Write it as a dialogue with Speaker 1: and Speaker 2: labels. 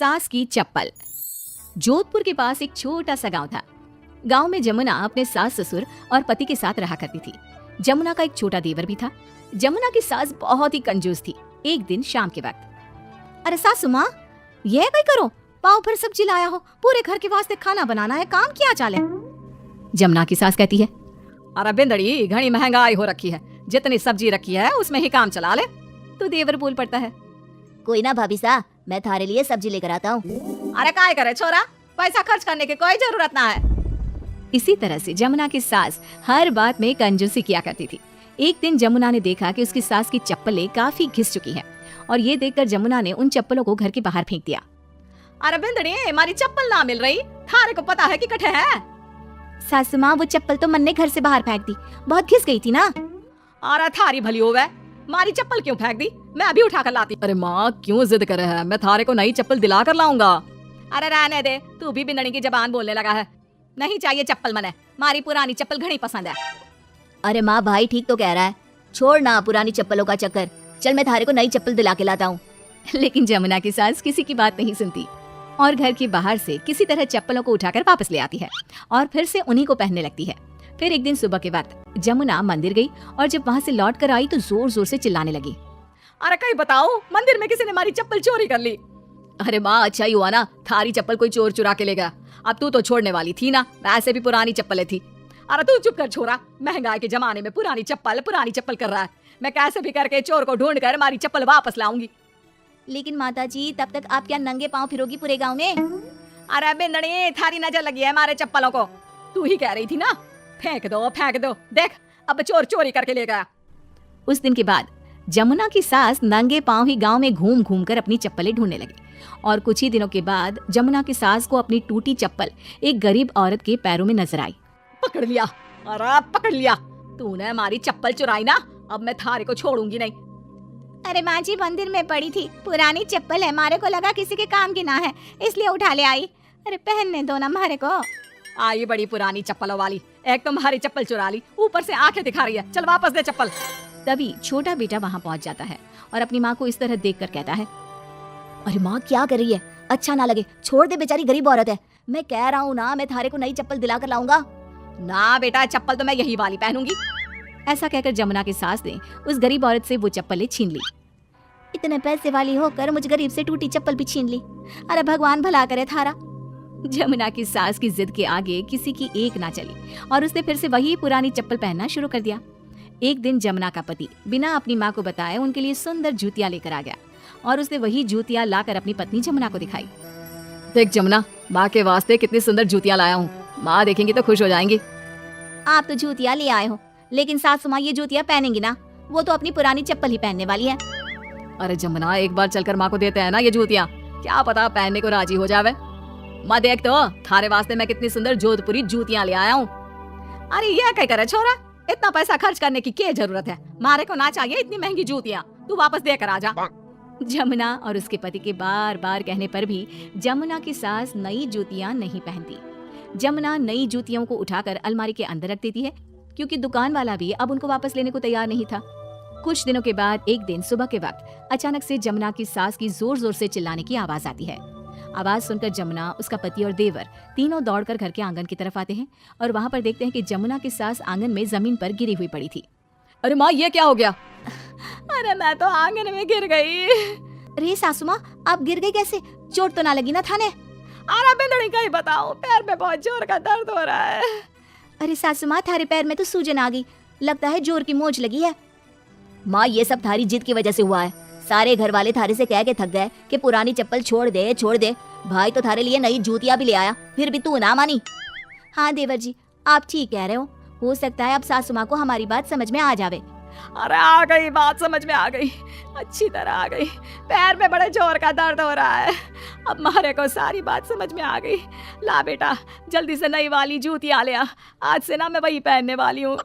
Speaker 1: सास की चप्पल। जोधपुर के पास एक छोटा सा गांव था। गांव में जमुना अपने सास ससुर और पति के साथ रहा करती थी। जमुना का एक छोटा देवर भी था। जमुना की सास बहुत ही कंजूस थी। एक दिन शाम के वक्त, अरे सासू माँ, यह कहीं करो, पाव भर सब्जी लाया हो, पूरे घर के वास्ते खाना बनाना है, काम क्या चाले। जमुना की सास कहती है,
Speaker 2: अरे बिंदड़ी, घनी महंगाई हो रखी है, जितनी सब्जी रखी है उसमें ही काम चला ले।
Speaker 1: तो देवर बोल पड़ता है,
Speaker 3: कोई ना भाभी सा, मैं थारे लिए सब्जी लेकर आता हूँ।
Speaker 2: अरे काय करे छोरा, पैसा खर्च करने की कोई जरूरत ना है।
Speaker 1: इसी तरह से जमुना की सास हर बात में कंजूसी किया करती थी। एक दिन जमुना ने देखा कि उसकी सास की चप्पलें काफी घिस चुकी हैं और ये देखकर जमुना ने उन चप्पलों को घर के बाहर फेंक दिया।
Speaker 2: अरे बिंदड़ी, हमारी चप्पल ना मिल रही, थारे को पता है कि कठे है।
Speaker 3: सासू माँ, वो चप्पल तो मन ने घर से बाहर फेंक दी, बहुत घिस गई थी ना।
Speaker 2: अरे थारी भली होवे, हमारी चप्पल क्यों फेंक दी, मैं अभी उठा कर लाती।
Speaker 4: अरे माँ, क्यों जिद करे है, मैं थारे को नई चप्पल दिला कर लाऊंगा।
Speaker 2: अरे रहने दे, तू भी बिंदड़ी की जबान बोलने लगा है। नहीं चाहिए चप्पल मने, हमारी पुरानी चप्पल घनी पसंद है।
Speaker 3: अरे माँ, भाई ठीक तो कह रहा है, छोड़ ना पुरानी चप्पलों का चक्कर, चल मैं थारे को नई चप्पल दिला के लाता हूँ।
Speaker 1: लेकिन जमुना की सास किसी की बात नहीं सुनती और घर के बाहर से किसी तरह चप्पलों को उठाकर वापस ले आती है और फिर से उन्हीं को पहनने लगती है। फिर एक दिन सुबह के वक्त जमुना मंदिर गई और जब वहाँ से लौट कर आई तो जोर जोर से चिल्लाने लगी,
Speaker 2: अरे कहीं बताओ, मंदिर में किसी ने हमारी चप्पल चोरी कर ली।
Speaker 4: अरे माँ, अच्छा ही हुआ ना, थारी चप्पल कोई चोर चुरा के ले गया। अब तू तो छोड़ने वाली थी ना, वैसे भी पुरानी चप्पलें थी।
Speaker 2: अरे तू चुप कर छोरा, महंगाई के जमाने में पुरानी चप्पल कर रहा है। मैं कैसे भी करके चोर को ढूंढ कर हमारी चप्पल वापस लाऊंगी।
Speaker 3: लेकिन माता जी, तब तक आप क्या नंगे पाँव फिरोगी पूरे गाँव में?
Speaker 2: अरे बिंदड़ी, थारी नजर लगी है हमारे चप्पलों को, तू ही कह रही थी ना, फेंक दो, देख अब चोर चोरी करके ले गया।
Speaker 1: उस दिन के बाद जमुना की सास नंगे पांव ही गांव में घूम घूम कर अपनी चप्पलें ढूंढने लगी और कुछ ही दिनों के बाद जमुना की सास को अपनी टूटी चप्पल एक गरीब औरत के पैरों में नजर आई।
Speaker 2: पकड़ लिया, अरे पकड़ लिया, तूने हमारी चप्पल चुराई ना, अब मैं थारे को छोड़ूंगी नहीं।
Speaker 3: अरे माँ जी, मंदिर में पड़ी थी, पुरानी चप्पल है, हमारे को लगा किसी के काम की ना है, इसलिए उठा ले आई। अरे पहनने दो ना हमारे को।
Speaker 2: आई बड़ी पुरानी चप्पलों वाली, एक तो हमारी चप्पल चुरा ली, ऊपर से आंखें दिखा रही है, चल वापस दे चप्पल।
Speaker 1: तभी छोटा बेटा वहाँ पहुँच जाता है और अपनी माँ को इस तरह देख कर कहता है,
Speaker 3: अरे माँ क्या कर रही है, अच्छा ना लगे, छोड़ दे, बेचारी गरीब औरत है, मैं कह रहा हूँ ना, मैं थारे को नई चप्पल दिला कर लाऊंगा।
Speaker 2: ना बेटा, चप्पल तो मैं यही वाली पहनूंगी।
Speaker 1: ऐसा कहकर जमुना की सास ने उस गरीब औरत से वो चप्पलें छीन ली।
Speaker 3: इतने पैसे वाली होकर मुझ गरीब से टूटी चप्पल भी छीन ली, अरे भगवान भला करे थारा।
Speaker 1: जमुना की सास की जिद के आगे किसी की एक ना चली और उसने फिर से वही पुरानी चप्पल पहनना शुरू कर दिया। एक दिन जमुना का पति बिना अपनी माँ को बताए उनके लिए सुंदर जूतियां लेकर आ गया और उसने वही जूतियां लाकर अपनी पत्नी जमुना को दिखाई।
Speaker 4: देख जमुना, माँ के वास्ते कितनी सुंदर जूतियाँ लाया हूँ, माँ देखेंगी तो खुश हो जाएंगी।
Speaker 3: आप तो जूतियाँ ले आए हो, लेकिन सासू माँ ये जूतियाँ पहनेंगी ना, वो तो अपनी पुरानी चप्पल ही पहनने वाली है।
Speaker 4: अरे जमुना, एक बार चलकर माँ को देते हैं ना ये जूतियाँ, क्या पता पहनने को राजी हो जावे। माँ देख तो, थारे वास्ते मैं कितनी सुंदर जोधपुरी जूतियाँ ले आया हूँ।
Speaker 2: अरे ये क्या करे छोरा, इतना पैसा खर्च करने की क्या जरूरत है, मारे को ना चाहिए इतनी महंगी जूतियाँ, तू वापस देकर आ जा।
Speaker 1: जमुना और उसके पति के बार बार कहने पर भी जमुना की सास नई जूतियां नहीं पहनती। जमुना नई जूतियों को उठाकर अलमारी के अंदर रख देती है क्योंकि दुकान वाला भी अब उनको वापस लेने को तैयार नहीं था। कुछ दिनों के बाद एक दिन सुबह के वक्त अचानक से जमुना की सास की जोर जोर से चिल्लाने की आवाज आती है। आवाज सुनकर जमुना, उसका पति और देवर तीनों दौड़कर घर के आंगन की तरफ आते हैं और वहाँ पर देखते हैं कि जमुना की सास आंगन में जमीन पर गिरी हुई पड़ी थी।
Speaker 4: अरे माँ, ये क्या हो गया?
Speaker 2: अरे मैं तो आंगन में गिर गई।
Speaker 3: अरे सासू माँ, आप गिर गई कैसे, चोट तो ना लगी ना थाने?
Speaker 2: अरे बिंदड़ी, कहीं बताओ, पैर में बहुत जोर का दर्द हो रहा है।
Speaker 3: अरे सासू माँ, थारे पैर में तो सूजन आ गई, लगता है जोर की मोच लगी है। माँ, ये सब थारी जिद की वजह से हुआ है, सारे घर वाले थारे से कह के थक गए कि पुरानी चप्पल छोड़ दे। भाई तो थारे लिए नई जूतियाँ भी ले आया, फिर भी तू ना मानी। हाँ देवर जी, आप ठीक कह रहे हो सकता है अब सासू माँ को हमारी बात समझ में आ जावे।
Speaker 2: अरे आ गई, बात समझ में आ गई, अच्छी तरह आ गई, पैर में बड़े जोर का दर्द हो रहा है, अब मारे को सारी बात समझ में आ गई। ला बेटा, जल्दी से नई वाली जूतियाँ ले आ, आज से ना मैं वही पहनने वाली हूँ।